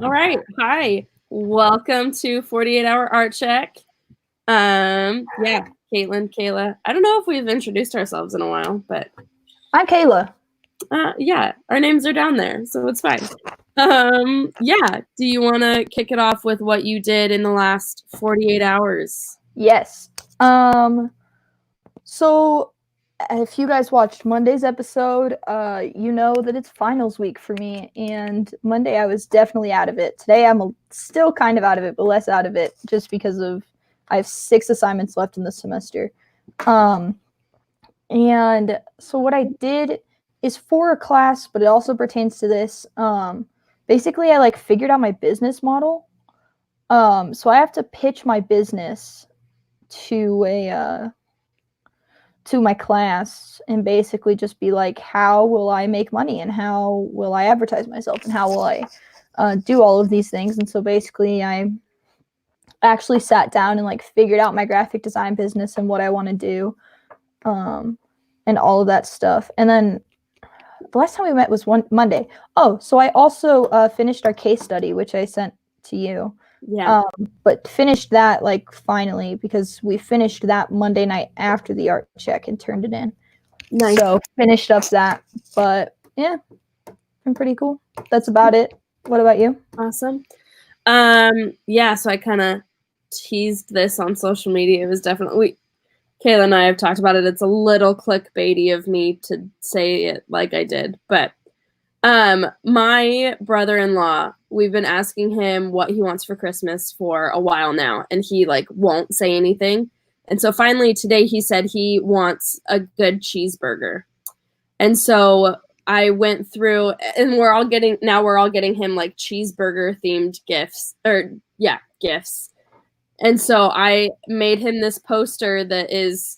All right. Hi. Welcome to 48 Hour Art Check. Yeah, Kaitlin, Kayla. I don't know if we've introduced ourselves in a while, but I'm Kayla. yeah, our names are down there, so it's fine. Yeah. Do you want to kick it off with what you did in the last 48 hours? Yes. So if you guys watched Monday's episode, you know that it's finals week for me, and Monday I was definitely out of it. Today I'm still kind of out of it, but less out of it, just because I have 6 assignments left in the semester. And so what I did is for a class, but it also pertains to this. Basically, I figured out my business model. So I have to pitch my business to my class and basically just be like, how will I make money and how will I advertise myself and how will I do all of these things. And so basically I actually sat down and figured out my graphic design business and what I want to do, and all of that stuff. And then the last time we met was Monday. Oh, so I also finished our case study, which I sent to you. Yeah. But finished that finally, because we finished that Monday night after the art check and turned it in. Nice. So finished up that. But yeah, been pretty cool. That's about it. What about you? Awesome. Yeah, so I kind of teased this on social media. It was definitely Kayla and I have talked about it. It's a little clickbaity of me to say it like I did, but my brother-in-law, we've been asking him what he wants for Christmas for a while now, and he won't say anything. And so finally today he said he wants a good cheeseburger. And so I went through, and we're all getting him cheeseburger themed gifts, gifts. And so I made him this poster that is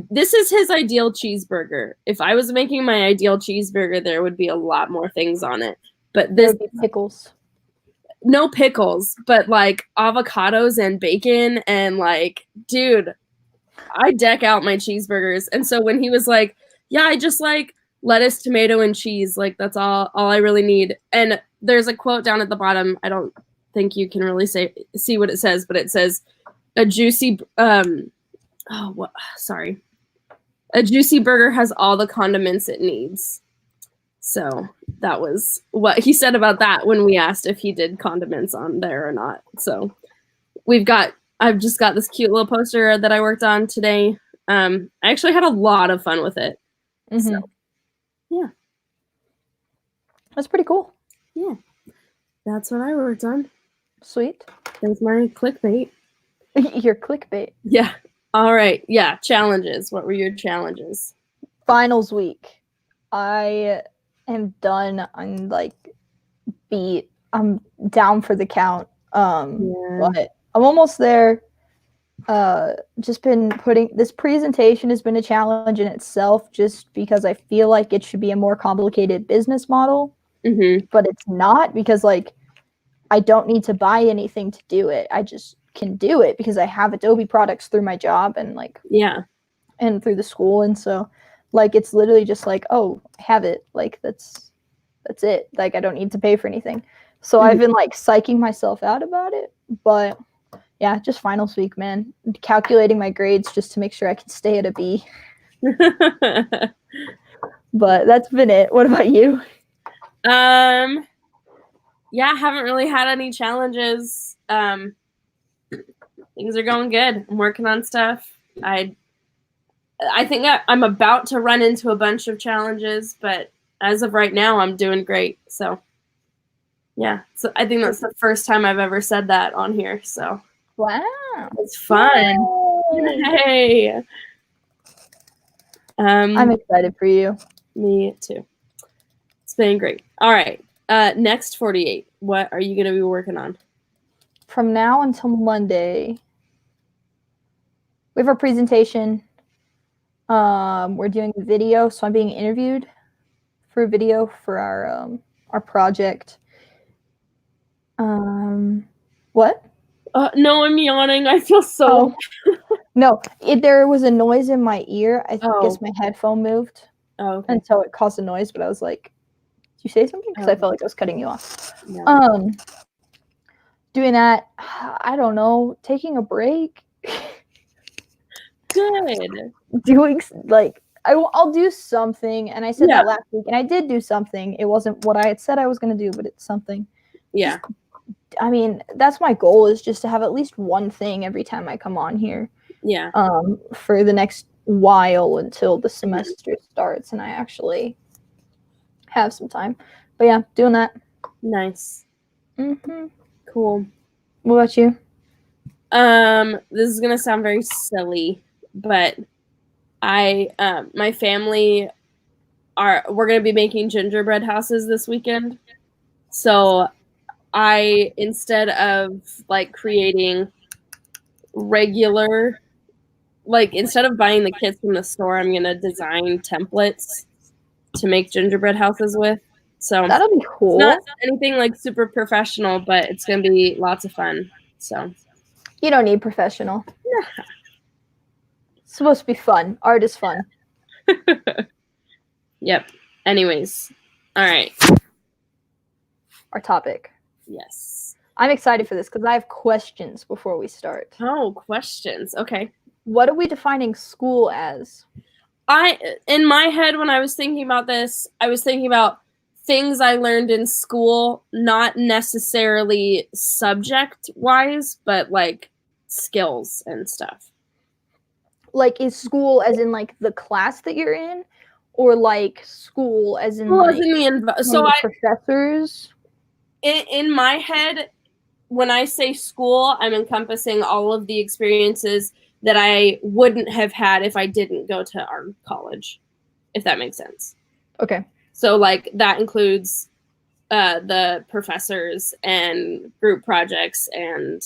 this is his ideal cheeseburger. If I was making my ideal cheeseburger, there would be a lot more things on it. But There would be pickles. No pickles, but avocados and bacon and dude, I deck out my cheeseburgers. And so when he was like, yeah, I just like lettuce, tomato, and cheese, that's all I really need. And there's a quote down at the bottom. I don't think you can really see what it says, but it says a juicy a juicy burger has all the condiments it needs. So that was what he said about that when we asked if he did condiments on there or not. So I've just got this cute little poster that I worked on today. I actually had a lot of fun with it. Mm-hmm. So yeah, that's pretty cool. Yeah, that's what I worked on. Sweet. There's my clickbait. Your clickbait. Yeah. All right. Yeah. Challenges. What were your challenges? Finals week. I am done. I'm beat. I'm down for the count. But I'm almost there. Just been putting this presentation has been a challenge in itself, just because I feel like it should be a more complicated business model, but it's not, because I don't need to buy anything to do it. I just can do it because I have Adobe products through my job and and through the school. And so it's literally just oh, I have it. That's it. I don't need to pay for anything. So I've been psyching myself out about it. But yeah, just finals week, man. Calculating my grades just to make sure I can stay at a B. But that's been it. What about you? Yeah, I haven't really had any challenges. Things are going good. I'm working on stuff. I think I'm about to run into a bunch of challenges, but as of right now, I'm doing great. So yeah, so I think that's the first time I've ever said that on here. So wow, it's fun. Hey. I'm excited for you. Me too. It's been great. All right. Next 48. What are you going to be working on? From now until Monday, we have our presentation. We're doing a video, so I'm being interviewed for a video for our project. What? No, I'm yawning. I feel so. No, there was a noise in my ear. I guess my headphone moved. Oh, okay. And so it caused a noise, but I was like, you say something? Because I felt like I was cutting you off. No. Doing that, I don't know, taking a break. Good. Doing, like, I'll do something, and I said that last week, and I did do something. It wasn't what I had said I was going to do, but it's something. Yeah. I mean, that's my goal, is just to have at least one thing every time I come on here. Yeah. For the next while until the semester starts and I actually have some time. But yeah, doing that. Nice. Mm-hmm. Cool. What about you? This is gonna sound very silly, but my family we're gonna be making gingerbread houses this weekend. So instead of like creating regular, like instead of buying the kits from the store, I'm gonna design templates to make gingerbread houses with. So that'll be cool. It's not anything like super professional, but it's gonna be lots of fun. So you don't need professional. Yeah. It's supposed to be fun. Art is fun. Yep. Anyways. All right. Our topic. Yes. I'm excited for this because I have questions before we start. Oh, questions. Okay. What are we defining school as? In my head, when I was thinking about this, I was thinking about things I learned in school, not necessarily subject-wise, but like skills and stuff. Like, is school as in like the class that you're in, or like school as in like the professors? In my head, when I say school, I'm encompassing all of the experiences that I wouldn't have had if I didn't go to our college, if that makes sense. Okay. So like that includes the professors and group projects and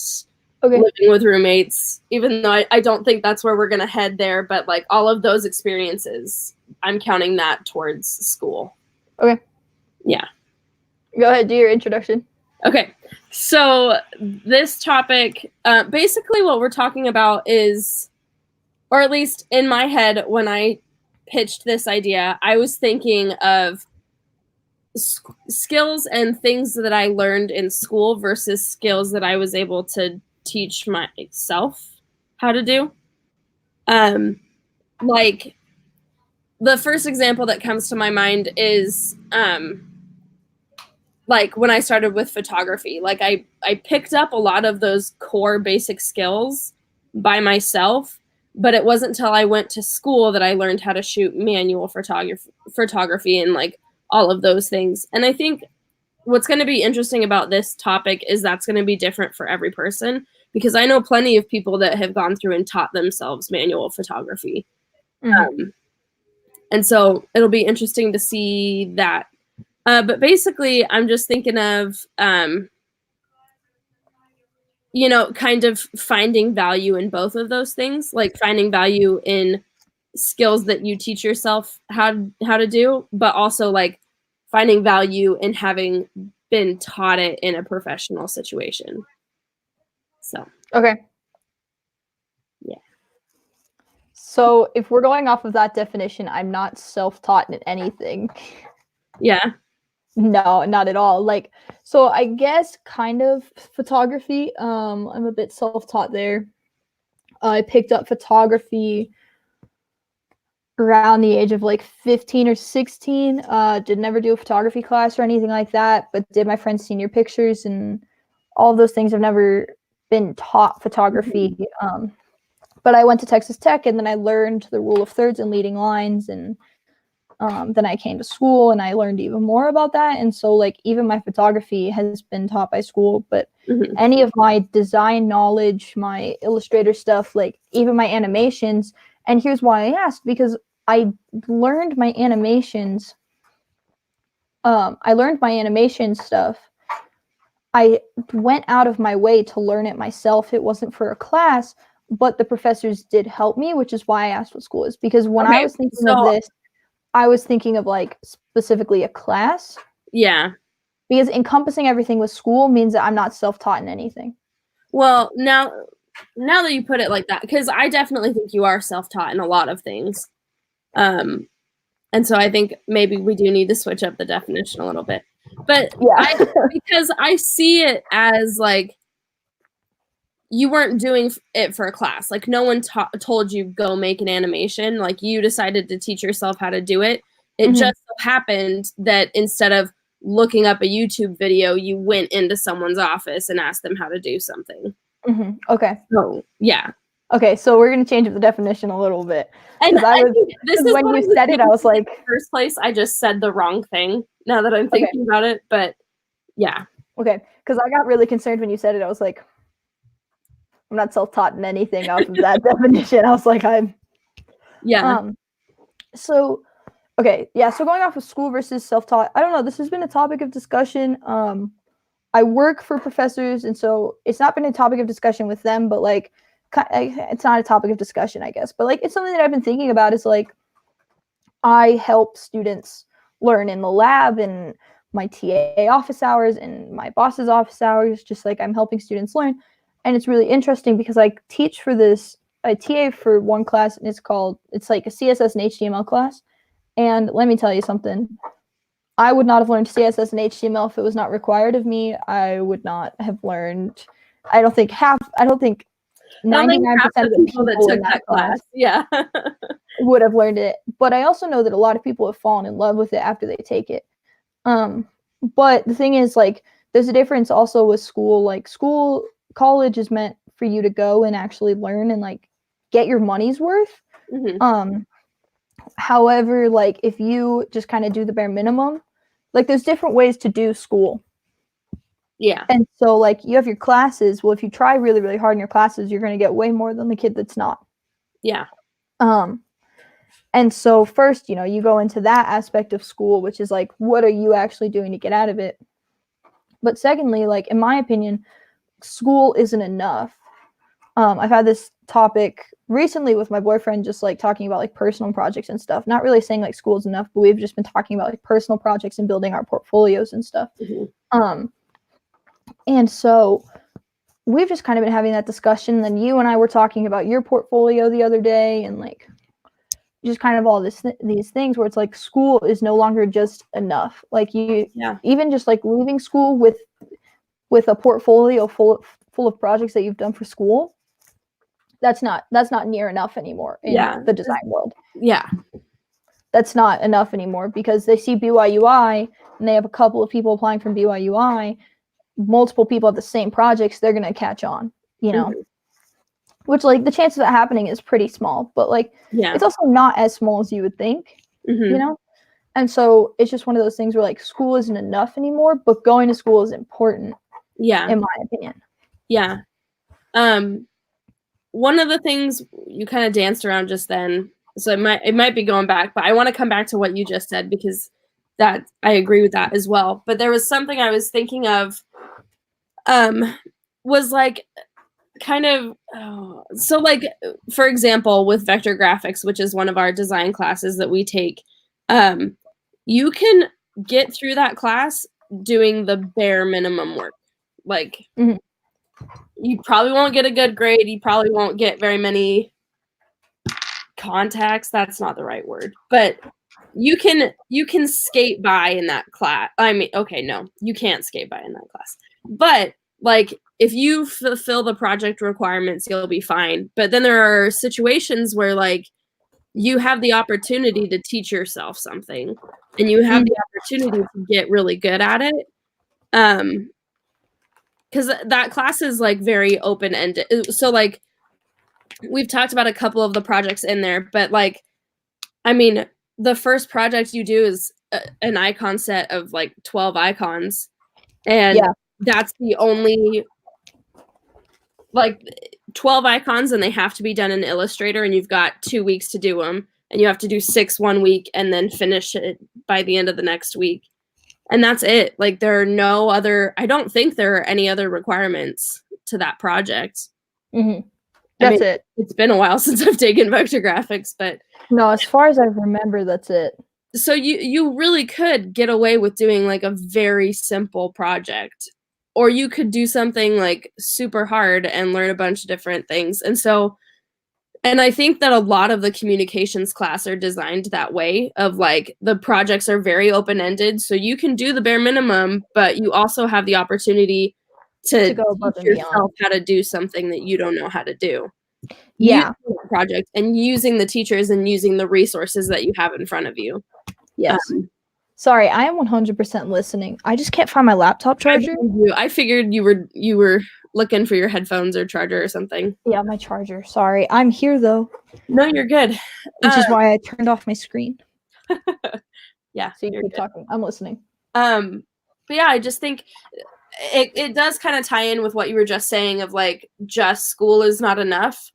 living with roommates, even though I don't think that's where we're going to head there, but like all of those experiences, I'm counting that towards school. Okay. Yeah. Go ahead, do your introduction. Okay. So this topic, basically what we're talking about is, or at least in my head, when I pitched this idea, I was thinking of skills and things that I learned in school versus skills that I was able to teach myself how to do. Like the first example that comes to my mind is like when I started with photography. Like I picked up a lot of those core basic skills by myself, but it wasn't until I went to school that I learned how to shoot manual photography and like all of those things. And I think what's going to be interesting about this topic is that's going to be different for every person, because I know plenty of people that have gone through and taught themselves manual photography. And so it'll be interesting to see that. But basically, I'm just thinking of, kind of finding value in both of those things, like finding value in skills that you teach yourself how to do, but also like finding value in having been taught it in a professional situation. So. Okay. Yeah. So if we're going off of that definition, I'm not self-taught in anything. Yeah. No, not at all. Like, so I guess kind of photography. I'm a bit self-taught there. I picked up photography around the age of like 15 or 16. Did never do a photography class or anything like that, but did my friend's senior pictures and all those things. I've never been taught photography. But I went to Texas Tech, and then I learned the rule of thirds and leading lines, and then I came to school and I learned even more about that. And so like even my photography has been taught by school, but any of my design knowledge, my Illustrator stuff, like even my animations. And here's why I asked, because I learned my animations. I learned my animation stuff. I went out of my way to learn it myself. It wasn't for a class, but the professors did help me, which is why I asked what school is. Because when I was thinking of this, I was thinking of like specifically a class. Yeah. Because encompassing everything with school means that I'm not self-taught in anything. Well, now that you put it like that, because I definitely think you are self-taught in a lot of things. And so I think maybe we do need to switch up the definition a little bit. But Yeah. because I see it as like you weren't doing it for a class. Like no one told you go make an animation. Like you decided to teach yourself how to do it. It just so happened that instead of looking up a YouTube video, you went into someone's office and asked them how to do something. Okay. So yeah. Okay, so we're gonna change up the definition a little bit. And this is when you said it, I was like, in the first place, I just said the wrong thing. Now that I'm thinking about it, but yeah. Okay, because I got really concerned when you said it. I was like, I'm not self-taught in anything off of that definition. I was like, yeah. So, okay, yeah. So going off of school versus self-taught, I don't know. This has been a topic of discussion. I work for professors, and so it's not been a topic of discussion with them, but like, it's not a topic of discussion, I guess. But like, it's something that I've been thinking about. Is like, I help students learn in the lab and my TA office hours and my boss's office hours. Just like I'm helping students learn. And it's really interesting because I teach for this, I TA for one class, and it's like a CSS and HTML class. And let me tell you something. I would not have learned CSS and HTML if it was not required of me. I would not have learned, I don't think 99% of the people that took that class, yeah, would have learned it. But I also know that a lot of people have fallen in love with it after they take it. But the thing is, like, there's a difference also with school. Like, college is meant for you to go and actually learn and like get your money's worth. However, like if you just kind of do the bare minimum, like there's different ways to do school. Yeah. And so like you have your classes. Well, if you try really, really hard in your classes, you're going to get way more than the kid that's not. Yeah. And so first, you go into that aspect of school, which is like, what are you actually doing to get out of it? But secondly, like in my opinion, school isn't enough. I've had this topic recently with my boyfriend, just like talking about like personal projects and stuff. Not really saying like school is enough, but we've just been talking about like personal projects and building our portfolios and stuff. And so we've just kind of been having that discussion. Then you and I were talking about your portfolio the other day, and like just kind of all these things where it's like school is no longer just enough. Like even just like leaving school with a portfolio full of projects that you've done for school, that's not near enough anymore in the design world. Yeah. That's not enough anymore because they see BYUI and they have a couple of people applying from BYUI, multiple people have the same projects, they're going to catch on, which like the chance of that happening is pretty small, but like it's also not as small as you would think, And so it's just one of those things where like school isn't enough anymore, but going to school is important. Yeah. In my opinion. Yeah. One of the things you kind of danced around just then, so it might be going back, but I want to come back to what you just said because that I agree with that as well. But there was something I was thinking of, was like kind of, so like, for example, with vector graphics, which is one of our design classes that we take, you can get through that class doing the bare minimum work. Like, you probably won't get a good grade. You probably won't get very many contacts. That's not the right word, but you can skate by in that class. I mean, okay, no, you can't skate by in that class. But like, if you fulfill the project requirements, you'll be fine. But then there are situations where like you have the opportunity to teach yourself something, and you have the opportunity to get really good at it. Because that class is like very open-ended. So like we've talked about a couple of the projects in there, but like, I mean, the first project you do is an icon set of like 12 icons. And that's the only like 12 icons, and they have to be done in Illustrator, and you've got 2 weeks to do them, and you have to do 6 one week and then finish it by the end of the next week. And that's it. Like there are no other, I don't think there are any other requirements to that project. That's it. It's been a while since I've taken vector graphics, but no, as far as I remember, that's it. So you really could get away with doing like a very simple project, or you could do something like super hard and learn a bunch of different things. And so And I think that a lot of the communications class are designed that way, of like the projects are very open-ended, so you can do the bare minimum, but you also have the opportunity to go above teach and beyond. yourself how to do something that you don't know how to do. Yeah. Using the project and using the teachers and using the resources that you have in front of you. Yes. Sorry, I am 100% listening. I just can't find my laptop charger. I figured you were looking for your headphones or charger or something. Yeah, my charger. Sorry. I'm here though. No, you're good. Which is why I turned off my screen. Yeah. So you keep talking. I'm listening. But yeah, I just think it does kind of tie in with what you were just saying of like just school is not enough.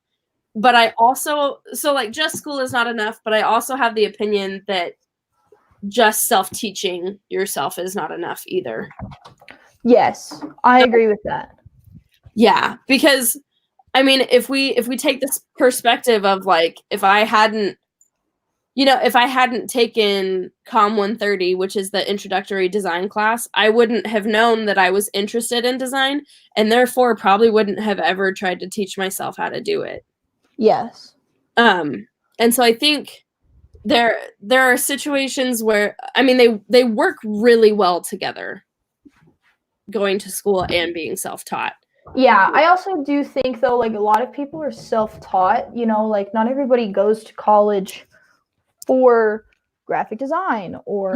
But I also just school is not enough, but I also have the opinion that just self-teaching yourself is not enough either. Yes, I agree with that. Yeah, because I mean, if we take this perspective of like if I hadn't taken Com 130, which is the introductory design class, I wouldn't have known that I was interested in design, and therefore probably wouldn't have ever tried to teach myself how to do it. Yes. And so I think there are situations where, I mean, they work really well together, going to school and being self-taught. Yeah, I also do think though, like a lot of people are self-taught, like not everybody goes to college for graphic design or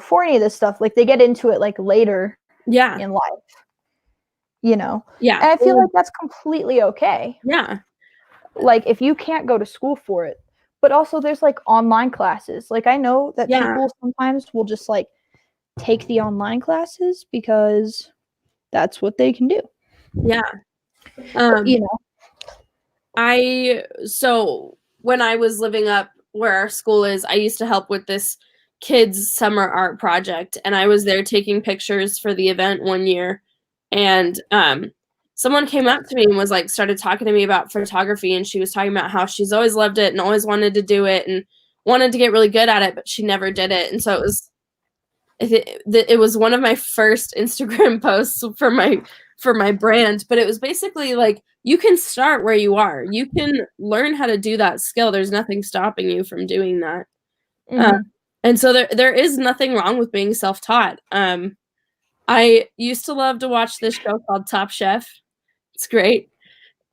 for any of this stuff. Like they get into it like later in life. Yeah. And I feel like that's completely okay. Yeah. Like if you can't go to school for it, but also there's like online classes. Like I know that people sometimes will just like take the online classes because that's what they can do. Yeah. So when I was living up where our school is, I used to help with this kids' summer art project, and I was there taking pictures for the event one year, and someone came up to me and was like, started talking to me about photography, and she was talking about how she's always loved it and always wanted to do it and wanted to get really good at it, but she never did it. And so it was one of my first Instagram posts for my brand, but it was basically like, you can start where you are. You can learn how to do that skill. There's nothing stopping you from doing that. And so there is nothing wrong with being self-taught. I used to love to watch this show called Top Chef. It's great.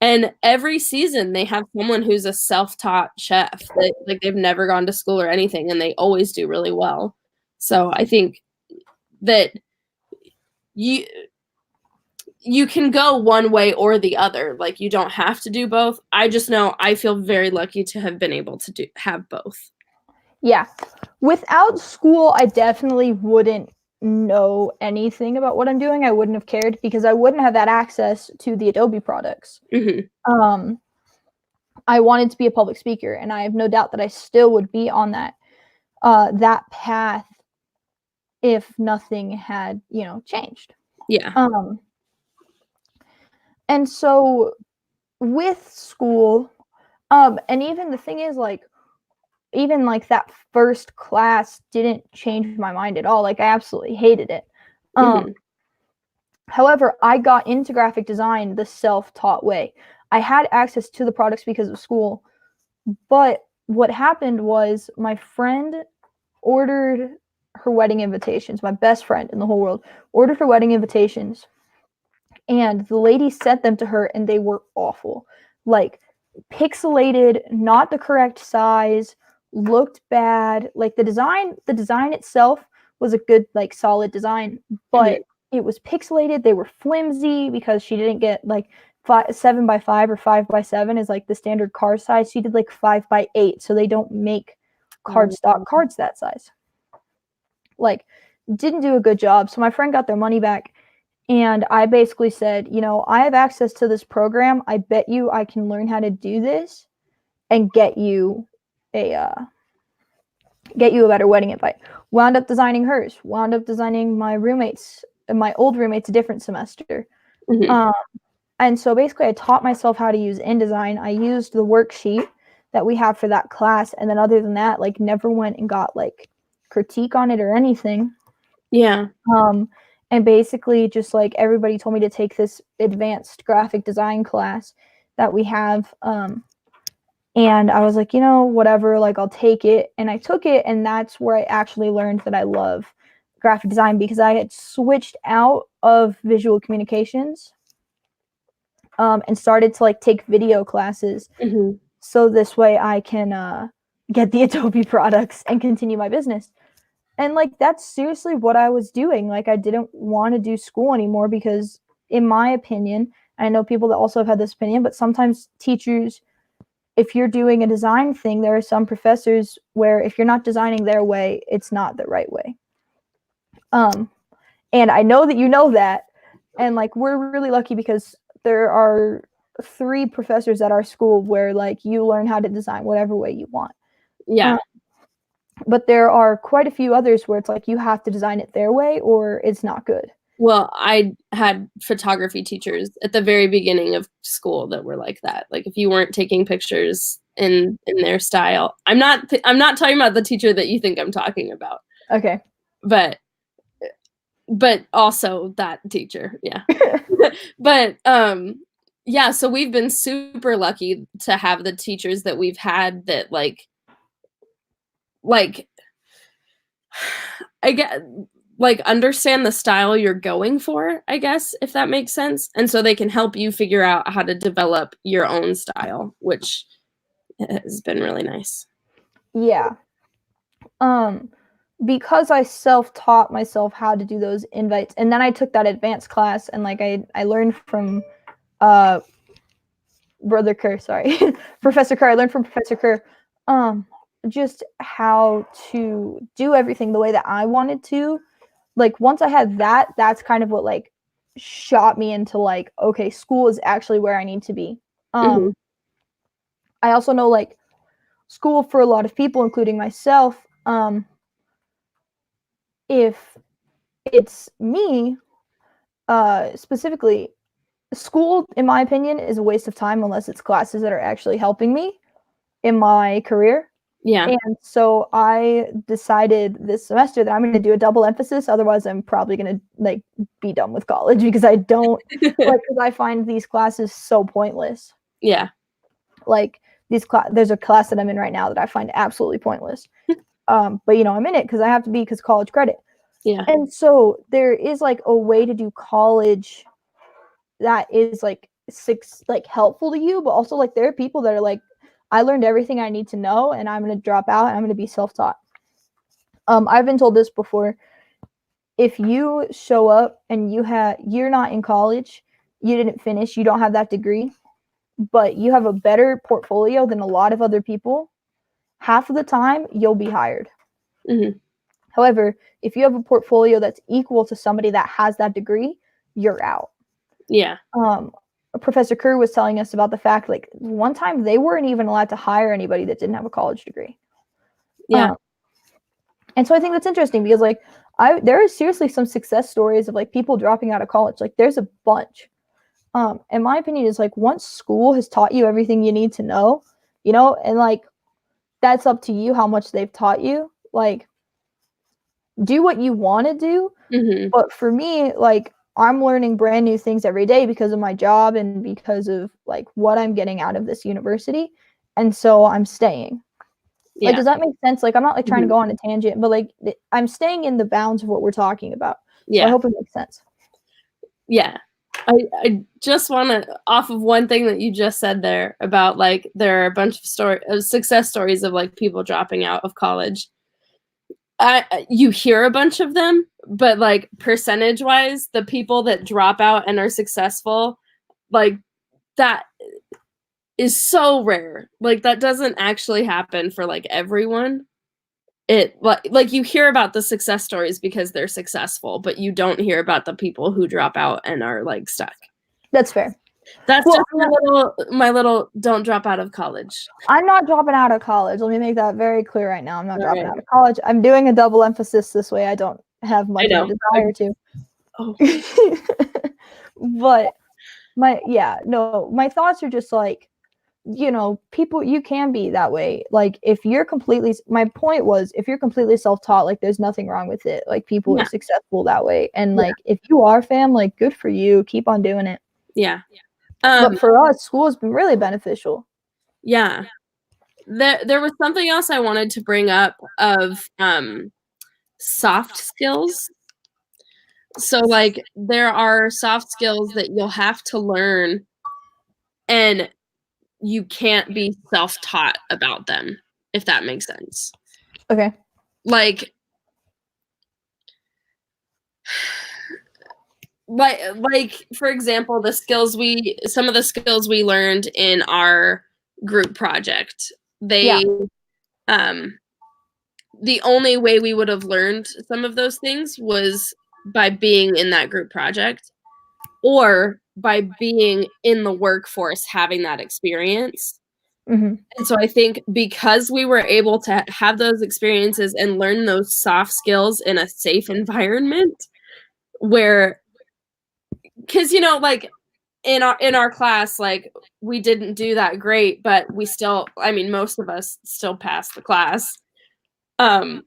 And every season they have someone who's a self-taught chef. Like they've never gone to school or anything, and they always do really well. So I think that you can go one way or the other. Like you don't have to do both. I just know I feel very lucky to have been able to have both. Yeah. Without school, I definitely wouldn't know anything about what I'm doing. I wouldn't have cared because I wouldn't have that access to the Adobe products. I wanted to be a public speaker, and I have no doubt that I still would be on that path if nothing had, changed. Yeah. And so with school, and even the thing is like, even like that first class didn't change my mind at all. Like I absolutely hated it. However, I got into graphic design the self-taught way. I had access to the products because of school, but what happened was my friend ordered her wedding invitations. My best friend in the whole world ordered her wedding invitations, and the lady sent them to her, and they were awful. Like pixelated, not the correct size, looked bad. Like the design itself was a good, like solid design, but it was pixelated. They were flimsy because she didn't get like 7x5 or 5x7 is like the standard card size. She did like 5x8, so they don't make cardstock cards that size. Like, didn't do a good job. So my friend got their money back, and I basically said, I have access to this program. I bet you I can learn how to do this and get you a better wedding invite. Wound up designing hers. Wound up designing my old roommate's a different semester. And so basically I taught myself how to use InDesign. I used the worksheet that we have for that class. And then other than that, like never went and got like critique on it or anything. Yeah. And basically just like everybody told me to take this advanced graphic design class that we have And I was like, you know, whatever, like I'll take it. And I took it, and that's where I actually learned that I love graphic design, because I had switched out of visual communications and started to like take video classes. Mm-hmm. So this way I can get the Adobe products and continue my business. And like that's seriously what I was doing. Like I didn't want to do school anymore because, in my opinion, I know people that also have had this opinion, but sometimes teachers, if you're doing a design thing, there are some professors where if you're not designing their way, it's not the right way. And I know that you know that. And like we're really lucky because there are 3 professors at our school where like you learn how to design whatever way you want. Yeah. But there are quite a few others where it's like you have to design it their way or it's not good. Well, I had photography teachers at the very beginning of school that were like that. Like if you weren't taking pictures in their style. I'm not talking about the teacher that you think I'm talking about. Okay. But also that teacher. Yeah. But yeah, so we've been super lucky to have the teachers that we've had that like I get like understand the style you're going for, I guess, if that makes sense. And so they can help you figure out how to develop your own style, which has been really nice. Yeah. Because I self-taught myself how to do those invites, and then I took that advanced class, and like I learned from Brother Kerr, sorry. Professor Kerr. I learned from Professor Kerr just how to do everything the way that I wanted to. Like once I had that, that's kind of what like shot me into like, okay, school is actually where I need to be. I also know like school for a lot of people, including myself, if it's me, specifically, school, in my opinion, is a waste of time unless it's classes that are actually helping me in my career. Yeah. And so I decided this semester that I'm going to do a double emphasis. Otherwise, I'm probably going to like be done with college because I don't like, because I find these classes so pointless. Yeah. Like there's a class that I'm in right now that I find absolutely pointless. But you know, I'm in it because I have to be because college credit. Yeah. And so there is like a way to do college that is like helpful to you, but also like there are people that are like, I learned everything I need to know and I'm going to drop out and I'm going to be self-taught. I've been told this before. If you show up and you're not in college, you didn't finish, you don't have that degree, but you have a better portfolio than a lot of other people, half of the time you'll be hired. However, if you have a portfolio that's equal to somebody that has that degree, you're out. Yeah. Professor Kerr was telling us about the fact like one time they weren't even allowed to hire anybody that didn't have a college degree. Yeah. And so I think that's interesting because like there is seriously some success stories of like people dropping out of college. Like there's a bunch. In my opinion, is like once school has taught you everything you need to know, you know, and like that's up to you how much they've taught you. Like do what you want to do. But for me, like I'm learning brand new things every day because of my job and because of like what I'm getting out of this university. And so I'm staying. Yeah. Like, does that make sense? Like, I'm not like trying to go on a tangent, but like I'm staying in the bounds of what we're talking about. Yeah. So I hope it makes sense. Yeah. I just want to, off of one thing that you just said there about like there are a bunch of success stories of like people dropping out of college. You hear a bunch of them, but like percentage wise, the people that drop out and are successful, like that is so rare. Like that doesn't actually happen for like everyone. It like you hear about the success stories because they're successful, but you don't hear about the people who drop out and are like stuck. That's fair. That's just my little don't drop out of college. I'm not dropping out of college. Let me make that very clear right now. I'm not dropping out of college. I'm doing a double emphasis this way. I don't have much of a desire to. Oh. But my thoughts are just like, you know, people, you can be that way. Like if you're my point was, if you're completely self-taught, like there's nothing wrong with it. Like people are successful that way. And like, if you are, fam, like good for you. Keep on doing it. Yeah. But for us, school has been really beneficial. Yeah. there was something else I wanted to bring up of soft skills. So like there are soft skills that you'll have to learn and you can't be self-taught about them, if that makes sense. Okay. Like for example, some of the skills we learned in our group project, the only way we would have learned some of those things was by being in that group project or by being in the workforce, having that experience. Mm-hmm. And so I think because we were able to have those experiences and learn those soft skills in a safe environment where, because, you know, like in our class, like we didn't do that great, but we still, I mean, most of us still passed the class. Half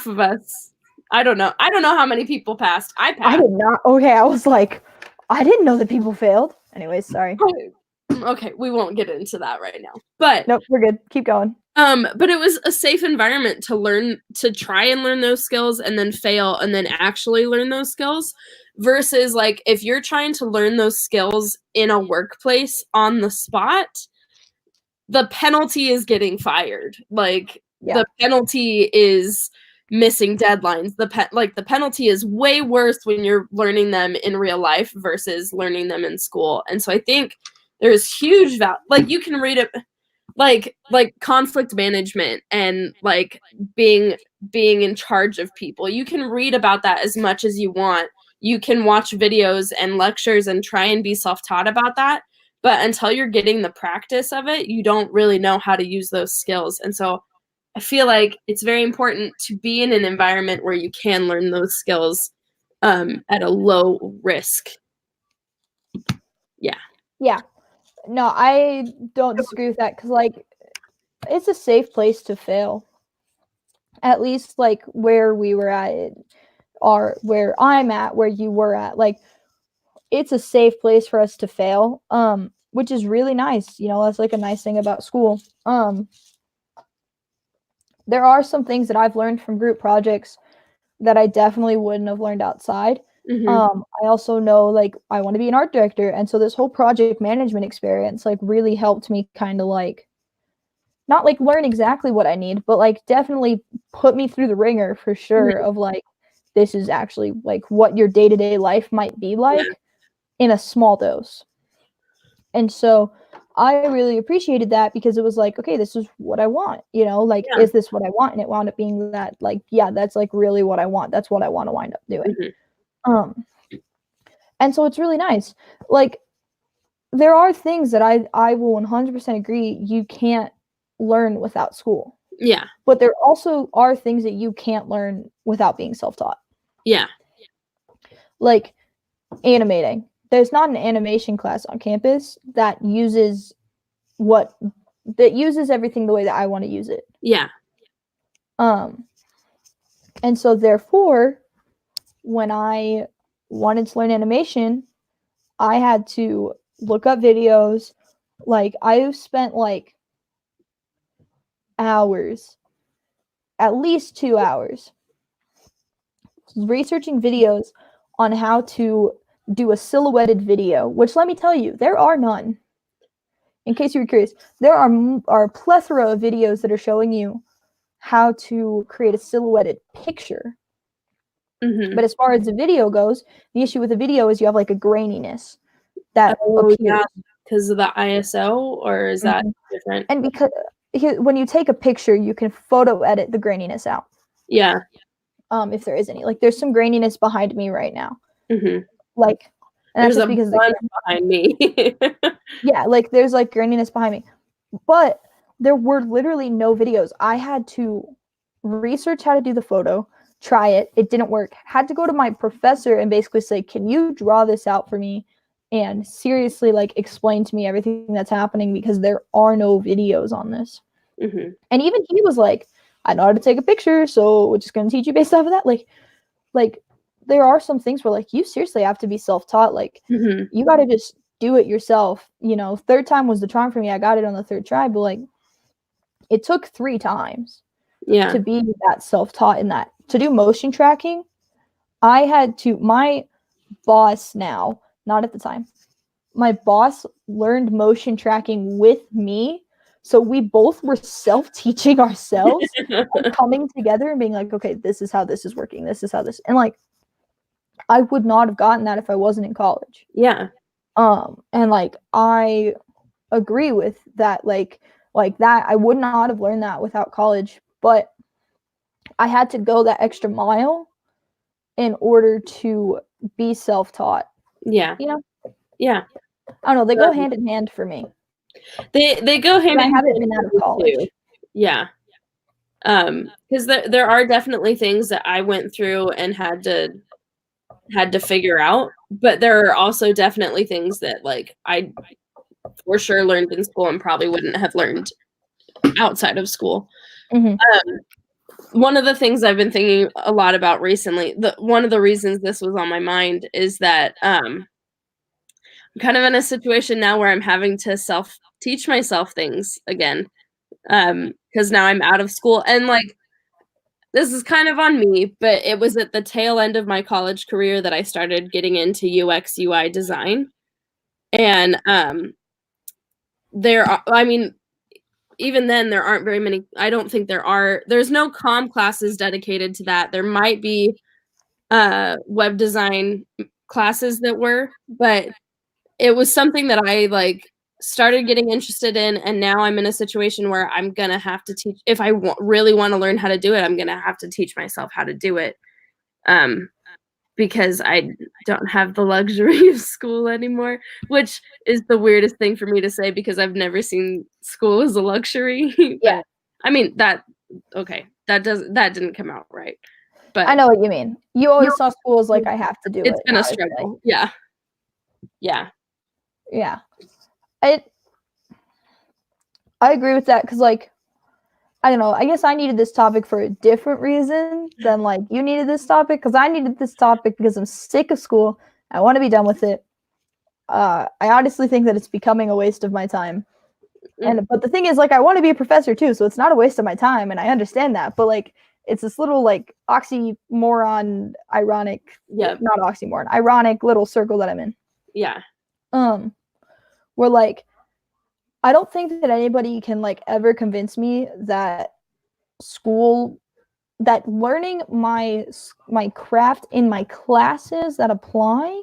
of us, I don't know how many people passed. I passed. I did not. Okay, I was like, I didn't know that people failed. Anyways, sorry. Okay, we won't get into that right now. But nope, we're good. Keep going. But it was a safe environment to learn, to try and learn those skills and then fail and then actually learn those skills, versus like if you're trying to learn those skills in a workplace on the spot, the penalty is getting fired. Like the penalty is missing deadlines. The penalty is way worse when you're learning them in real life versus learning them in school. And so I think there's huge value. Like you can read it, like conflict management and like being in charge of people. You can read about that as much as you want. You can watch videos and lectures and try and be self-taught about that. But until you're getting the practice of it, you don't really know how to use those skills. And so I feel like it's very important to be in an environment where you can learn those skills at a low risk. Yeah. Yeah. No, I don't disagree with that because, like, it's a safe place to fail. At least, like, where we were at, or where I'm at, where you were at, like, it's a safe place for us to fail, which is really nice. You know, that's like a nice thing about school. There are some things that I've learned from group projects that I definitely wouldn't have learned outside. Mm-hmm. I also know, like, I want to be an art director, and so this whole project management experience, like, really helped me kind of, like, not, like, learn exactly what I need, but, like, definitely put me through the ringer for sure Mm-hmm. of, like, this is actually, like, what your day-to-day life might be like in a small dose. And so I really appreciated that because it was like, okay, this is what I want, you know, like, is this what I want? And it wound up being that, like, yeah, that's like really what I want. That's what I want to wind up doing. Mm-hmm. And so it's really nice. Like, there are things that I will 100% agree you can't learn without school. Yeah. But there also are things that you can't learn without being self-taught. Yeah. Like animating. There's not an animation class on campus that uses everything the way that I want to use it. Yeah. And so therefore, when I wanted to learn animation, I had to look up videos. Like, I spent like hours, at least 2 hours, researching videos on how to do a silhouetted video, which, let me tell you, there are none. In case you were curious, there are a plethora of videos that are showing you how to create a silhouetted picture. Mm-hmm. But as far as the video goes, the issue with the video is you have like a graininess that appears. Yeah, because of the ISO, or is that different? And because when you take a picture, you can photo edit the graininess out. Yeah. If there is any, like, there's some graininess behind me right now. Mm-hmm. Like, and there's that's a because bunch behind me. Yeah, like, there's like graininess behind me, but there were literally no videos. I had to research how to do the photo, try it. It didn't work. Had to go to my professor and basically say, "Can you draw this out for me?" And seriously, like, explain to me everything that's happening because there are no videos on this. Mm-hmm. And even he was like, "I know how to take a picture, so we're just gonna teach you based off of that." Like there are some things where, like, you seriously have to be self-taught. Like, you got to just do it yourself. You know, third time was the charm for me. I got it on the third try, but like it took 3 times to be that self-taught in that. To do motion tracking, I had to, my boss now, not at the time, my boss learned motion tracking with me. So we both were self-teaching ourselves, like coming together and being like, okay, this is how this is working. This is how this, and like, I would not have gotten that if I wasn't in college. Yeah. And like, I agree with that. Like that, I would not have learned that without college, but I had to go that extra mile in order to be self-taught. Yeah. You know? Yeah. I don't know. They go hand in hand for me. They go hand in hand. I haven't been out of college. Too. Yeah. Because there are definitely things that I went through and had to figure out, but there are also definitely things that like I for sure learned in school and probably wouldn't have learned outside of school. Mm-hmm. One of the things I've been thinking a lot about recently, one of the reasons this was on my mind is that I'm kind of in a situation now where I'm having to self-teach myself things again, because now I'm out of school. And like, this is kind of on me, but it was at the tail end of my college career that I started getting into UX UI design. And even then there aren't very many. I don't think there's no comm classes dedicated to that. There might be web design classes that were, but it was something that I like started getting interested in, and now I'm in a situation where I'm gonna have to teach. If I really want to learn how to do it, I'm gonna have to teach myself how to do it, because I don't have the luxury of school anymore, which is the weirdest thing for me to say because I've never seen school as a luxury. Yeah. I mean, that didn't come out right. But I know what you mean. You always saw school as like, I have to do it. It's been a struggle. Yeah. Yeah. Yeah. I agree with that because, like, I don't know. I guess I needed this topic for a different reason than, like, you needed this topic, because I needed this topic because I'm sick of school. I want to be done with it. I honestly think that it's becoming a waste of my time. But the thing is, like, I want to be a professor too, so it's not a waste of my time, and I understand that. But, like, it's this little, like, oxymoron, ironic, not oxymoron, ironic little circle that I'm in. Yeah. Where, like, I don't think that anybody can, like, ever convince me that that learning my craft in my classes that apply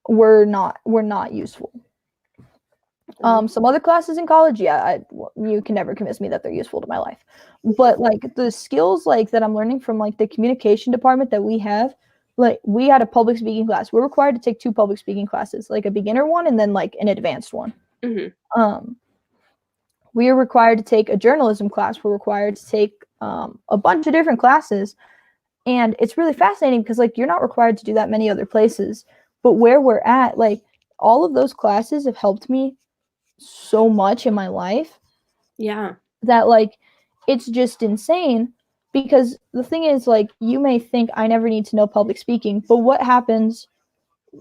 were not useful. Some other classes in college, you can never convince me that they're useful to my life. But like the skills like that I'm learning from like the communication department that we have, like we had a public speaking class. We're required to take 2 public speaking classes, like a beginner one and then like an advanced one. Mm-hmm. We are required to take a journalism class. We're required to take a bunch of different classes. And it's really fascinating because like you're not required to do that many other places. But where we're at, like all of those classes have helped me so much in my life. Yeah. That like it's just insane, because the thing is, like, you may think I never need to know public speaking, but what happens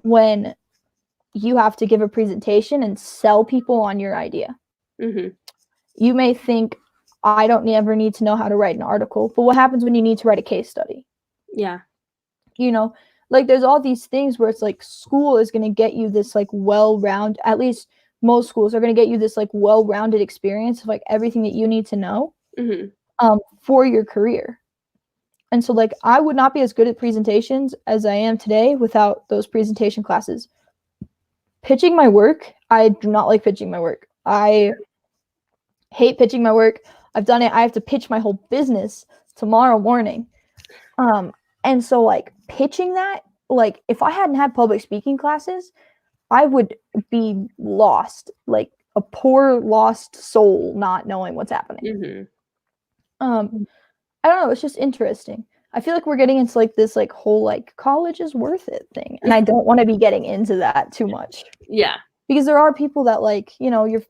when you have to give a presentation and sell people on your idea? Mm-hmm. You may think I don't ever need to know how to write an article, but what happens when you need to write a case study? Yeah. You know, like there's all these things where it's like school is going to get you this like well-rounded, at least most schools are going to get you this like well-rounded experience of like everything that you need to know for your career. And so like I would not be as good at presentations as I am today without those presentation classes. Pitching my work, I do not like pitching my work. I hate pitching my work. I've done it. I have to pitch my whole business tomorrow morning. And so like pitching that, like if I hadn't had public speaking classes, I would be lost, like a poor lost soul not knowing what's happening. I don't know, it's just interesting. I feel like we're getting into like this like whole like college is worth it thing, and I don't want to be getting into that too much. Yeah. Because there are people that like, you know, you're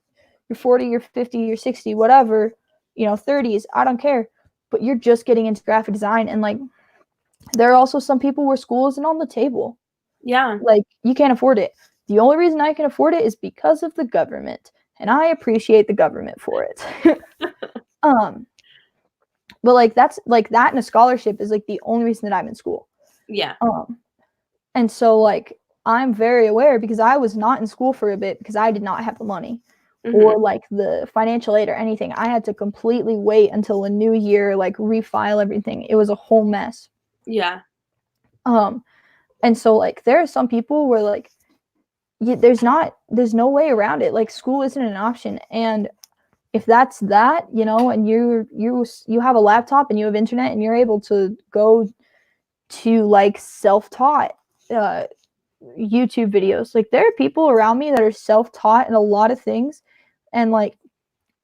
40, you're 50, you're 60, whatever, you know, 30s, I don't care, but you're just getting into graphic design, and like there are also some people where school isn't on the table. Yeah. Like you can't afford it. the only reason I can afford it is because of the government, and I appreciate the government for it. But like that's like that and a scholarship is like the only reason that I'm in school. Yeah. And so like I'm very aware because I was not in school for a bit because I did not have the money or like the financial aid or anything. I had to completely wait until a new year, like refile everything. It was a whole mess. Yeah. And so like there are some people where like there's no way around it. Like school isn't an option. And if that's that, you know, and you have a laptop and you have internet and you're able to go to like self-taught YouTube videos. Like there are people around me that are self-taught in a lot of things, and like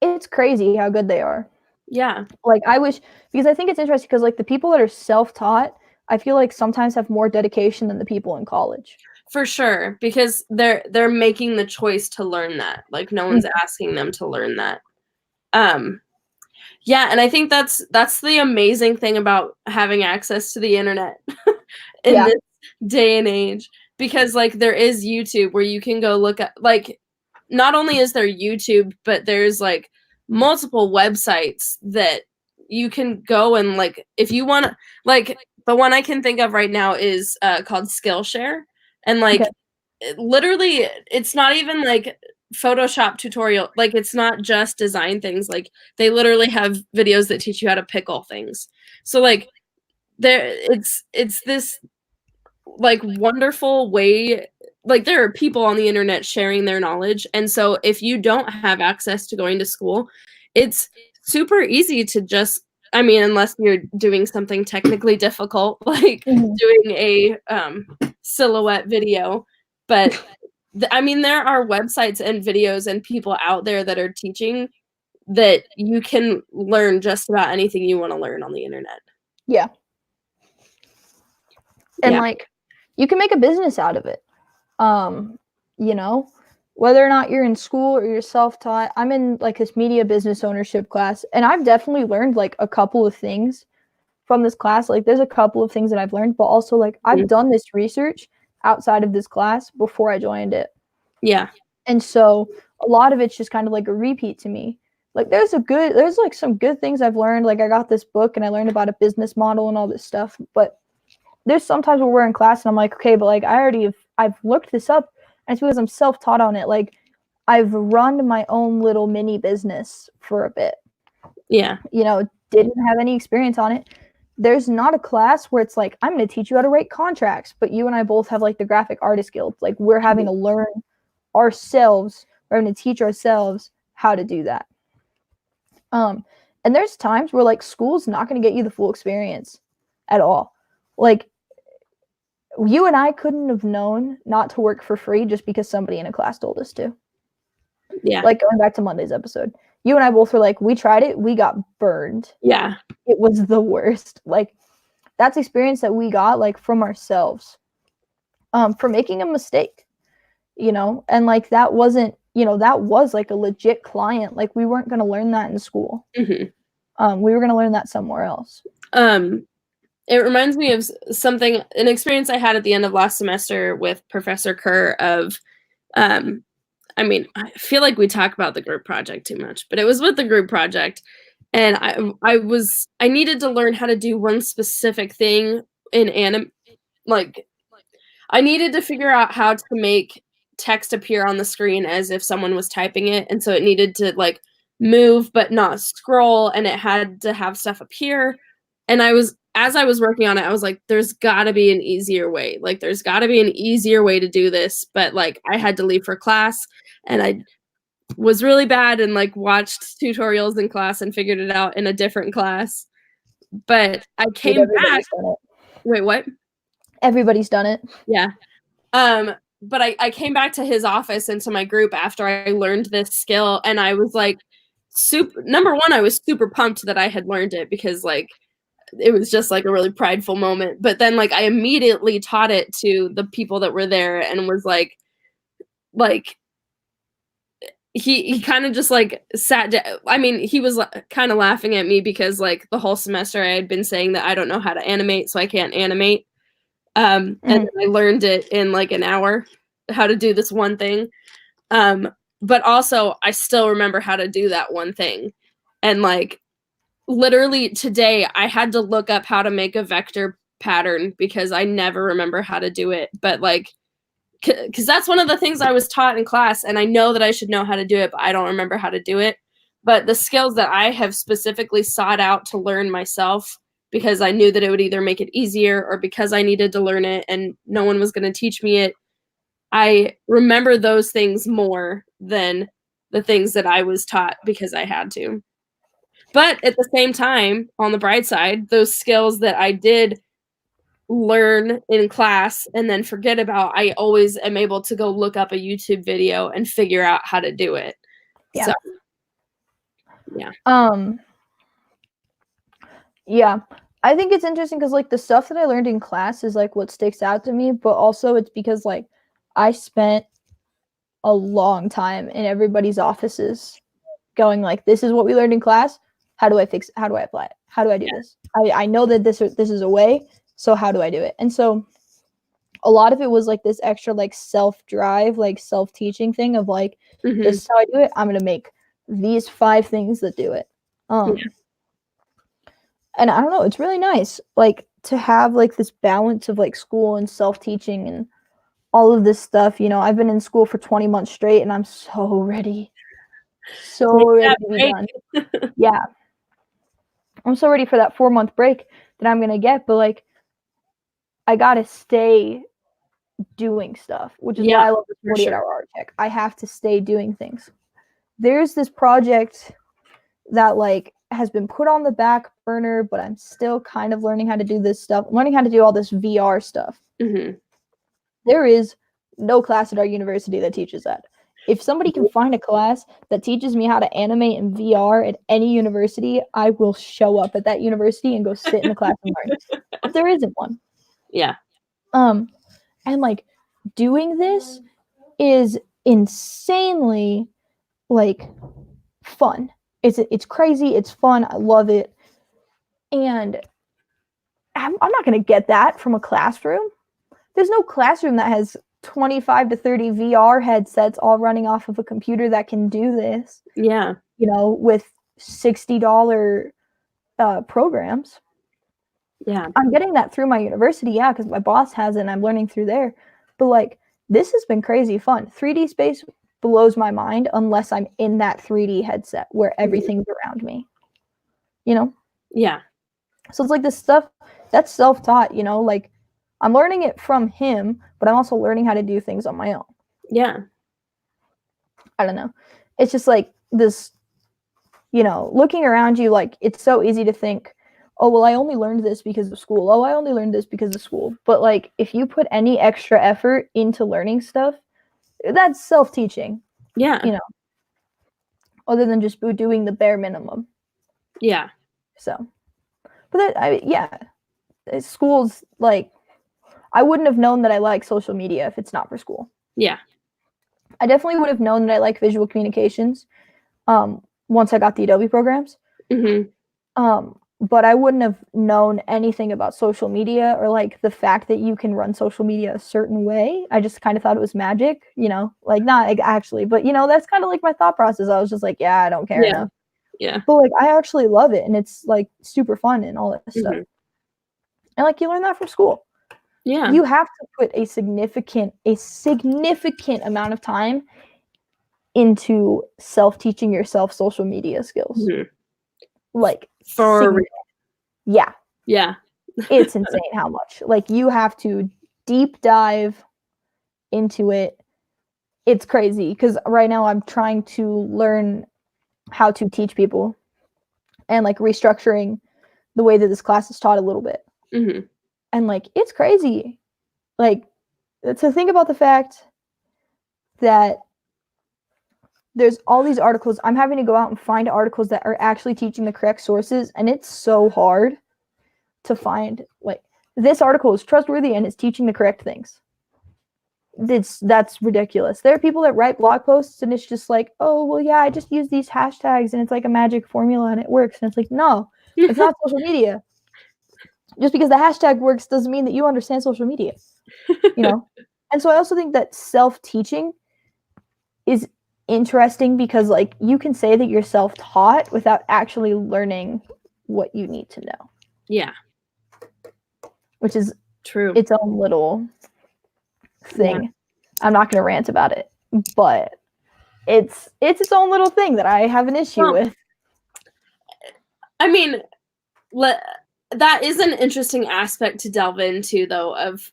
it's crazy how good they are. Yeah. Like I wish, because I think it's interesting because like the people that are self-taught, I feel like sometimes have more dedication than the people in college. For sure, because they're making the choice to learn that. Like no one's asking them to learn that. Yeah, and I think that's the amazing thing about having access to the internet in this day and age, because like there is YouTube where you can go look at, like not only is there YouTube, but there's like multiple websites that you can go and like if you want to, like the one I can think of right now is called Skillshare, and like literally it's not even like Photoshop tutorial, like it's not just design things, like they literally have videos that teach you how to pickle things. So like it's this like wonderful way, like there are people on the internet sharing their knowledge, and so if you don't have access to going to school, it's super easy to just, I mean, unless you're doing something technically difficult like doing a silhouette video, but I mean, there are websites and videos and people out there that are teaching that you can learn just about anything you want to learn on the internet. Yeah. And like you can make a business out of it. You know, whether or not you're in school or you're self-taught. I'm in like this media business ownership class, and I've definitely learned like a couple of things from this class. Like there's a couple of things that I've learned, but also like I've done this research outside of this class before I joined it. Yeah. And so a lot of it's just kind of like a repeat to me. Like there's like some good things I've learned. Like I got this book and I learned about a business model and all this stuff. But there's sometimes where we're in class and I'm like, okay, but like I've looked this up, and it's because I'm self-taught on it. Like I've run my own little mini business for a bit. Yeah. You know, didn't have any experience on it. There's not a class where it's like, I'm going to teach you how to write contracts, but you and I both have like the graphic artist guild. Like we're having to learn ourselves, we're having to teach ourselves how to do that. And there's times where like school's not going to get you the full experience at all. Like you and I couldn't have known not to work for free just because somebody in a class told us to. Yeah. Like going back to Monday's episode, you and I both were like, we tried it, we got burned. Yeah. It was the worst. Like that's experience that we got like from ourselves, for making a mistake, you know, and like that wasn't, you know, that was like a legit client. Like we weren't going to learn that in school. We were going to learn that somewhere else. It reminds me of an experience I had at the end of last semester with Professor Kerr of, I mean, I feel like we talk about the group project too much, but it was with the group project. And I needed to learn how to do one specific thing in like I needed to figure out how to make text appear on the screen as if someone was typing it. And so it needed to like move, but not scroll. And it had to have stuff appear. And as I was working on it, I was like, there's gotta be an easier way. Like there's gotta be an easier way to do this. But like I had to leave for class, and I was really bad and like watched tutorials in class and figured it out in a different class. But I came back. Wait, what? Everybody's done it. Yeah. But I came back to his office and to my group after I learned this skill, and I was like number one, I was super pumped that I had learned it because like it was just like a really prideful moment. But then like I immediately taught it to the people that were there and was like he kind of just like sat down. I mean, he was kind of laughing at me because like the whole semester I had been saying that I don't know how to animate, so I can't animate. And I learned it in like an hour. how to do this one thing. But also I still remember how to do that one thing. And like literally today I had to look up how to make a vector pattern because I never remember how to do it. But like, because that's one of the things I was taught in class, and I know that I should know how to do it, but I don't remember how to do it. But the skills that I have specifically sought out to learn myself because I knew that it would either make it easier or because I needed to learn it and no one was going to teach me it, I remember those things more than the things that I was taught because I had to. But at the same time, on the bright side, those skills that I did learn in class and then forget about, I always am able to go look up a YouTube video and figure out how to do it. Yeah. So, yeah. Yeah. I think it's interesting because like the stuff that I learned in class is like what sticks out to me, but also it's because like I spent a long time in everybody's offices going like, this is what we learned in class. How do I fix it? How do I apply it? How do I do this? I know that this is a way. So how do I do it? And so a lot of it was like this extra like self-drive, like self-teaching thing of like, this is how I do it. I'm going to make these 5 things that do it. And I don't know, it's really nice like to have like this balance of like school and self-teaching and all of this stuff. You know, I've been in school for 20 months straight and I'm so ready. So ready to be done. Yeah. I'm so ready for that 4-month break that I'm going to get, but like I got to stay doing stuff, which is why I love the 48-hour art tech. I have to stay doing things. There's this project that like has been put on the back burner, but I'm still kind of learning how to do this stuff. I'm learning how to do all this VR stuff. There is no class at our university that teaches that. If somebody can find a class that teaches me how to animate in VR at any university, I will show up at that university and go sit in the class and learn. But there isn't one. Yeah. And like doing this is insanely like fun. It's crazy. It's fun. I love it. And I'm not going to get that from a classroom. There's no classroom that has 25 to 30 VR headsets all running off of a computer that can do this. Yeah. You know, with $60 programs. Yeah. I'm getting that through my university, yeah, because my boss has it and I'm learning through there. But like, this has been crazy fun. 3D space blows my mind unless I'm in that 3D headset where everything's around me. You know? Yeah. So it's like this stuff that's self-taught, you know, like I'm learning it from him, but I'm also learning how to do things on my own. Yeah. I don't know. It's just like this, you know, looking around you, like it's so easy to think, oh, well, I only learned this because of school. Oh, I only learned this because of school. But like, if you put any extra effort into learning stuff, that's self-teaching. Yeah. You know, other than just doing the bare minimum. Yeah. So, but school's like, I wouldn't have known that I like social media if it's not for school. Yeah. I definitely would have known that I like visual communications once I got the Adobe programs. But I wouldn't have known anything about social media or like the fact that you can run social media a certain way. I just kind of thought it was magic, you know, like not actually, but you know, that's kind of like my thought process. I was just like, yeah, I don't care enough. Yeah. But like, I actually love it. And it's like super fun and all that stuff. And like, you learn that from school. Yeah. You have to put a significant amount of time into self-teaching yourself social media skills. Like yeah. It's insane how much. Like you have to deep dive into it. It's crazy because right now I'm trying to learn how to teach people and like restructuring the way that this class is taught a little bit. And like it's crazy. Like to think about the fact that there's all these articles. I'm having to go out and find articles that are actually teaching the correct sources, and it's so hard to find like this article is trustworthy and it's teaching the correct things. That's ridiculous. There are people that write blog posts and it's just like, oh well, yeah, I just use these hashtags and it's like a magic formula and it works. And it's like, no, it's not social media. Just because the hashtag works doesn't mean that you understand social media. You know? And so I also think that self-teaching is interesting because like you can say that you're self-taught without actually learning what you need to know. Yeah. Which is true. Its own little thing. Yeah. I'm not going to rant about it, but it's its own little thing that I have an issue with. I mean, that is an interesting aspect to delve into, though, of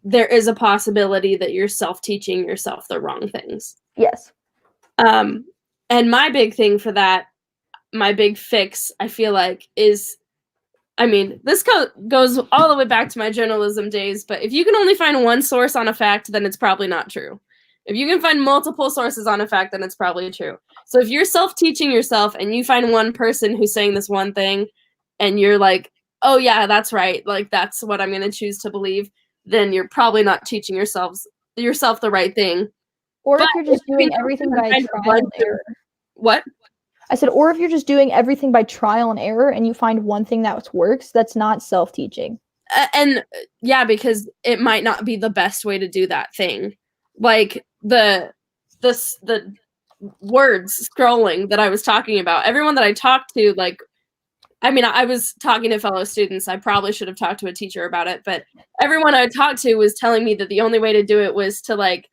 there is a possibility that you're self-teaching yourself the wrong things. Yes. And my big thing for that, my big fix, I feel like, is, I mean, this goes all the way back to my journalism days, but if you can only find one source on a fact, then it's probably not true. If you can find multiple sources on a fact, then it's probably true. So if you're self-teaching yourself and you find one person who's saying this one thing and you're like, oh yeah, that's right, like that's what I'm going to choose to believe, then you're probably not teaching yourself the right thing. Or if you're just doing everything by trial and error. What? I said, or if you're just doing everything by trial and error and you find one thing that works, that's not self-teaching. And yeah, because it might not be the best way to do that thing. Like the words scrolling that I was talking about, everyone that I talked to, like, I mean, I was talking to fellow students. I probably should have talked to a teacher about it, but everyone I talked to was telling me that the only way to do it was to like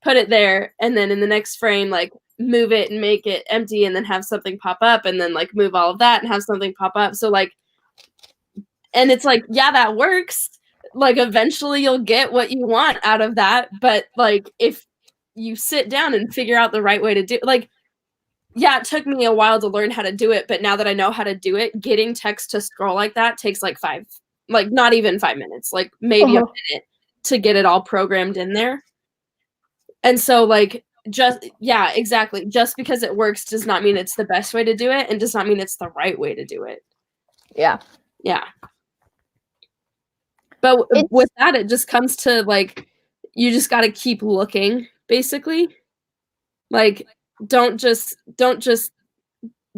put it there and then in the next frame, like move it and make it empty and then have something pop up and then like move all of that and have something pop up. So like, and it's like, yeah, that works. Like eventually you'll get what you want out of that. But like, if you sit down and figure out the right way to do it, like, yeah, it took me a while to learn how to do it, but now that I know how to do it, getting text to scroll like that takes like not even 5 minutes, like maybe a minute to get it all programmed in there. And so like, yeah, exactly. Just because it works does not mean it's the best way to do it and does not mean it's the right way to do it. Yeah. Yeah. But with that, it just comes to like, you just got to keep looking, basically. Like, don't just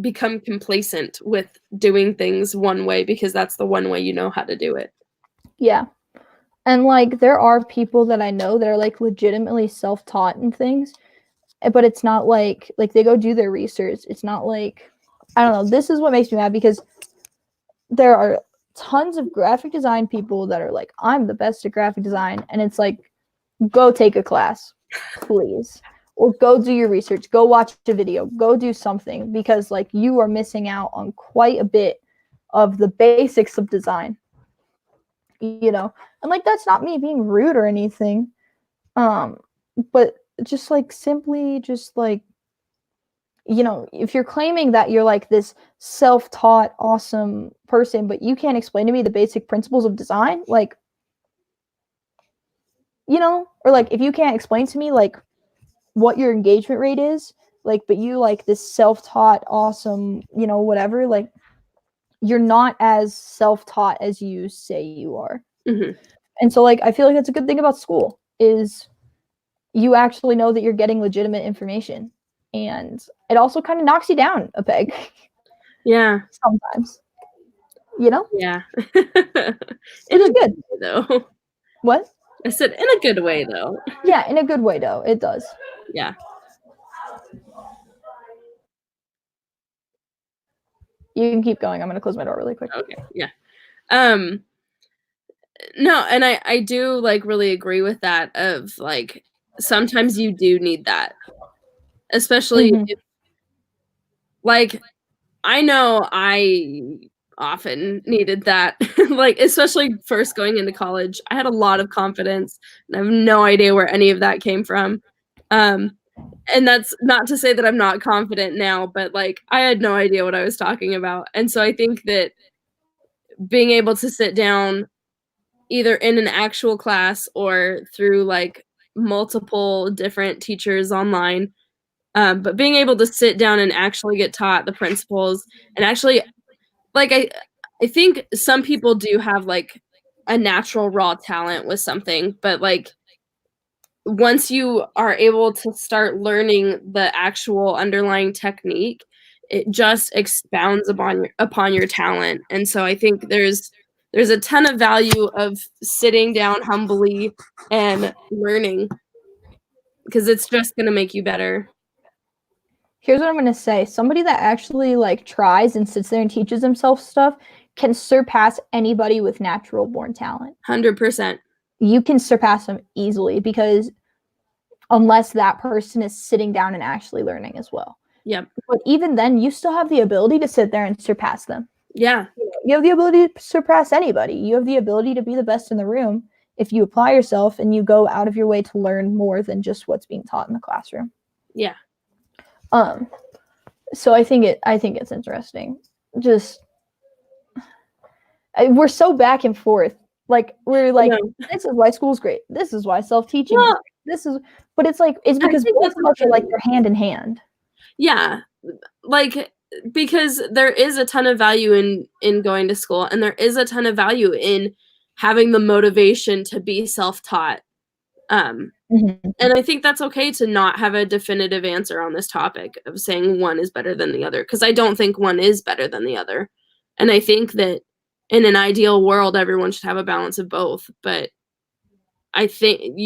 become complacent with doing things one way because that's the one way you know how to do it. Yeah. And like there are people that I know that are like legitimately self-taught in things, but it's not like they go do their research. It's not like, I don't know, this is what makes me mad because there are tons of graphic design people that are like, I'm the best at graphic design, and it's like, go take a class, please. Or go do your research, go watch a video, go do something, because like you are missing out on quite a bit of the basics of design, you know. And like that's not me being rude or anything, but just like simply just like, you know, if you're claiming that you're like this self-taught awesome person but you can't explain to me the basic principles of design, like, you know, or like if you can't explain to me like what your engagement rate is, like, but you like this self-taught awesome, you know, whatever, like you're not as self-taught as you say you are. Mm-hmm. And so like I feel like that's a good thing about school is you actually know that you're getting legitimate information, and it also kind of knocks you down a peg. Yeah, sometimes, you know. Yeah. It is good though. What? I said in a good way though. Yeah, in a good way though. It does. Yeah. You can keep going. I'm gonna close my door really quick. Okay. Yeah. No, and I do like really agree with that of like sometimes you do need that. Especially if, like, I know I often needed that. Like especially first going into college. I had a lot of confidence and I have no idea where any of that came from. And that's not to say that I'm not confident now, but like I had no idea what I was talking about. And so I think that being able to sit down either in an actual class or through like multiple different teachers online, but being able to sit down and actually get taught the principles and actually, like, I think some people do have like a natural raw talent with something, but like once you are able to start learning the actual underlying technique, it just expounds upon your talent. And so I think there's there's a ton of value of sitting down humbly and learning, because it's just going to make you better. Here's what I'm going to say. Somebody that actually like tries and sits there and teaches themselves stuff can surpass anybody with natural born talent. 100%. You can surpass them easily, because unless that person is sitting down and actually learning as well. Yep. But even then, you still have the ability to sit there and surpass them. Yeah. You have the ability to surpass anybody. You have the ability to be the best in the room if you apply yourself and you go out of your way to learn more than just what's being taught in the classroom. Yeah. So I think it's interesting. Just we're so back and forth. Like we're like, this is why school's great. This is why self-teaching is great. This is, but it's like, it's because both of us are like, they're hand in hand. Yeah. Like, because there is a ton of value in going to school, and there is a ton of value in having the motivation to be self-taught. And I think that's okay to not have a definitive answer on this topic of saying one is better than the other, because I don't think one is better than the other. And I think that in an ideal world, everyone should have a balance of both. But I think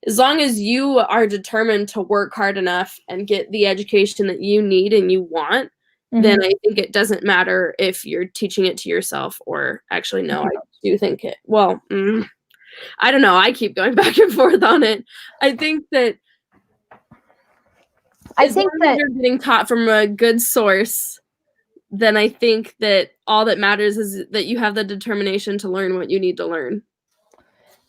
as long as you are determined to work hard enough and get the education that you need and you want, then I think it doesn't matter if you're teaching it to yourself or actually, no, I do think it, well, I don't know. I keep going back and forth on it. I think that you're getting taught from a good source, then I think that all that matters is that you have the determination to learn what you need to learn.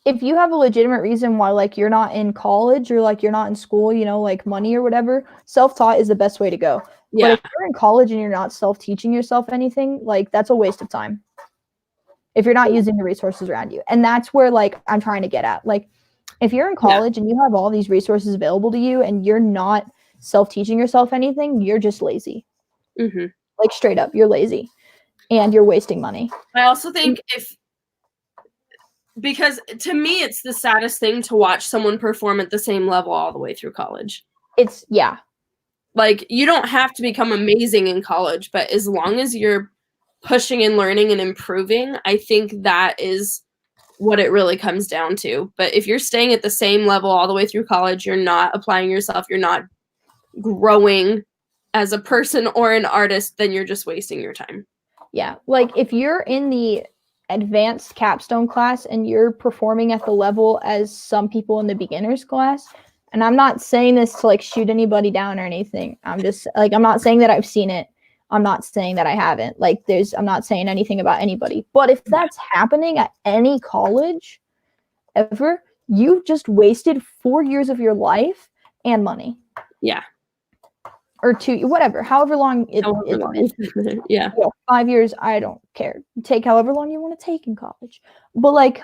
If you have a legitimate reason why, like, you're not in college or like you're not in school, you know, like money or whatever, self-taught is the best way to go. Yeah. But if you're in college and you're not self-teaching yourself anything, like, that's a waste of time if you're not using the resources around you. And that's where, like, I'm trying to get at. Like, if you're in college and you have all these resources available to you and you're not self-teaching yourself anything, you're just lazy. Like, straight up, you're lazy and you're wasting money. I also think because to me, it's the saddest thing to watch someone perform at the same level all the way through college. It's, yeah. Like, you don't have to become amazing in college, but as long as you're pushing and learning and improving, I think that is what it really comes down to. But if you're staying at the same level all the way through college, you're not applying yourself, you're not growing as a person or an artist, then you're just wasting your time. Yeah. Like, if you're in the advanced capstone class and you're performing at the level as some people in the beginners class, and I'm not saying this to like shoot anybody down or anything. I'm just like, I'm not saying that I've seen it. I'm not saying that I haven't. Like, I'm not saying anything about anybody. But if that's happening at any college ever, you've just wasted 4 years of your life and money. Yeah. Or 2, whatever, however long it's been. Yeah. 5 years, I don't care. Take however long you want to take in college. But, like,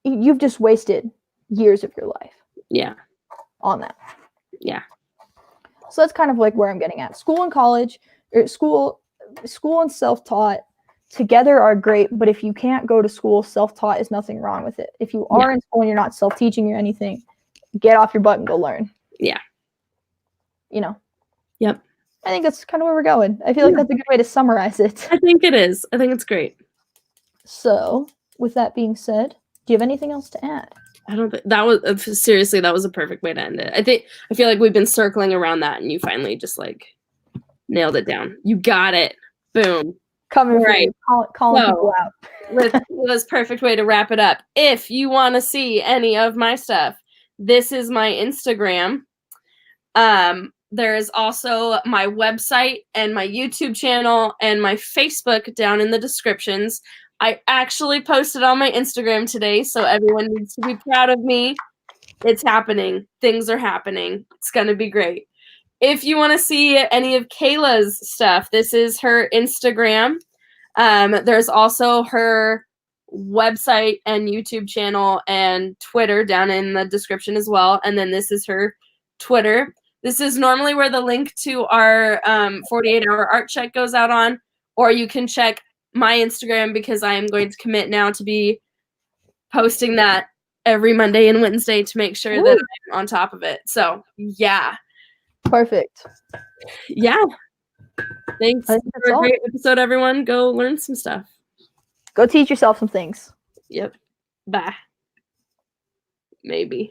you've just wasted years of your life. Yeah. On that. Yeah. So that's kind of like where I'm getting at. School and college, or school and self-taught together are great, but if you can't go to school, self-taught is nothing wrong with it. If you are in school and you're not self-teaching or anything, get off your butt and go learn. Yeah. You know? Yep. I think that's kind of where we're going. I feel like that's a good way to summarize it. I think it is. I think it's great. So, with that being said, do you have anything else to add? I don't think that was seriously, that was a perfect way to end it. I feel like we've been circling around that and you finally just like nailed it down. You got it. Boom. Coming right. Calling people out. This perfect way to wrap it up. If you want to see any of my stuff, this is my Instagram. There is also my website and my YouTube channel and my Facebook down in the descriptions. I actually posted on my Instagram today, so everyone needs to be proud of me. It's happening. Things are happening. It's going to be great. If you want to see any of Kayla's stuff, this is her Instagram. There's also her website and YouTube channel and Twitter down in the description as well. And then this is her Twitter. This is normally where the link to our 48-hour art check goes out on, or you can check my Instagram because I am going to commit now to be posting that every Monday and Wednesday to make sure that I'm on top of it. So, yeah. Perfect. Yeah. Thanks for a great episode, everyone. Go learn some stuff. Go teach yourself some things. Yep. Bye. Maybe.